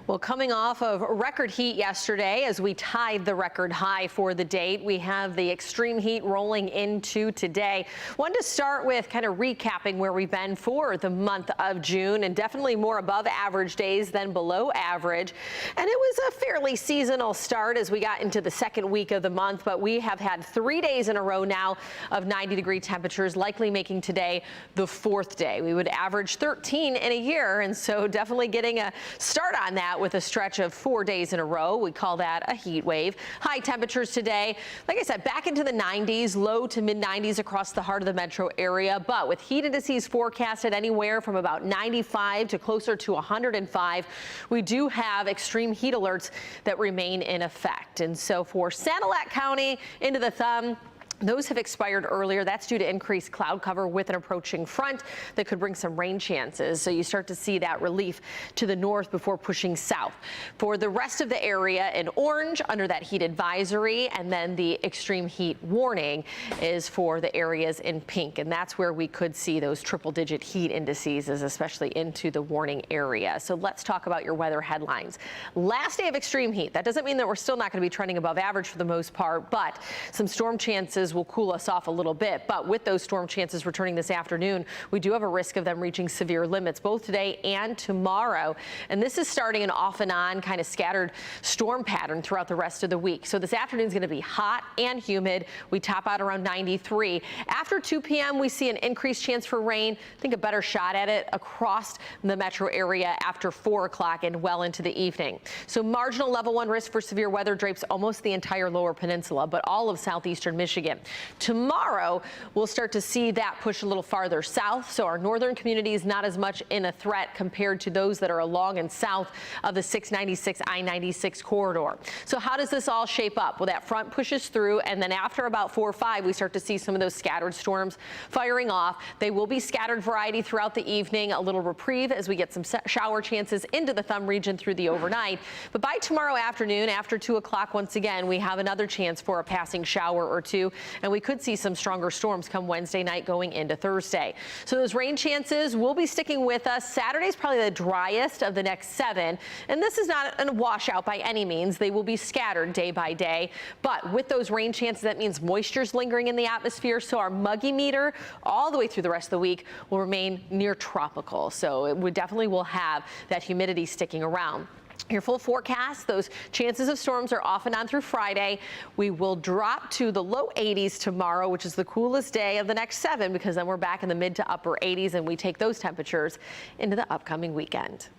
Well, coming off of record heat yesterday, as we tied the record high for the date, we have the extreme heat rolling into today. Wanted to start with kind of recapping where we've been for the month of June, and definitely more above average days than below average. And it was a fairly seasonal start as we got into the second week of the month, but we have had 3 days in a row now of 90-degree temperatures, likely making today the fourth day. We would average 13 in a year, and so definitely getting a start on that with a stretch of 4 days in a row. We call that a heat wave. High temperatures today, like I said, back into the 90s, low to mid 90s across the heart of the metro area, but with heat indices forecasted anywhere from about 95 to closer to 105, we do have extreme heat alerts that remain in effect. And so for Sanilac County into the thumb, those have expired earlier. That's due to increased cloud cover with an approaching front that could bring some rain chances. So you start to see that relief to the north before pushing south. For the rest of the area in orange under that heat advisory, and then the extreme heat warning is for the areas in pink. And that's where we could see those triple-digit heat indices, especially into the warning area. So let's talk about your weather headlines. Last day of extreme heat. That doesn't mean that we're still not going to be trending above average for the most part, but some storm chances will cool us off a little bit. But with those storm chances returning this afternoon, we do have a risk of them reaching severe limits both today and tomorrow. And this is starting an off and on kind of scattered storm pattern throughout the rest of the week. So this afternoon is going to be hot and humid. We top out around 93. After 2 p.m., we see an increased chance for rain. I think a better shot at it across the metro area after 4 o'clock and well into the evening. So marginal level 1 risk for severe weather drapes almost the entire lower peninsula, but all of southeastern Michigan. Tomorrow, we'll start to see that push a little farther south, so our northern communities not as much in a threat compared to those that are along and south of the 696 I-96 corridor. So how does this all shape up? Well, that front pushes through, and then after about 4 or 5, we start to see some of those scattered storms firing off. They will be scattered variety throughout the evening, a little reprieve as we get some shower chances into the thumb region through the overnight. But by tomorrow afternoon, after 2 o'clock, once again, we have another chance for a passing shower or two, and we could see some stronger storms come Wednesday night going into Thursday. So those rain chances will be sticking with us. Saturday's probably the driest of the next 7, and this is not a washout by any means. They will be scattered day by day, but with those rain chances, that means moisture's lingering in the atmosphere, so our muggy meter all the way through the rest of the week will remain near tropical. So it definitely will have that humidity sticking around. Your full forecast, those chances of storms are off and on through Friday. We will drop to the low 80s tomorrow, which is the coolest day of the next 7, because then we're back in the mid to upper 80s, and we take those temperatures into the upcoming weekend.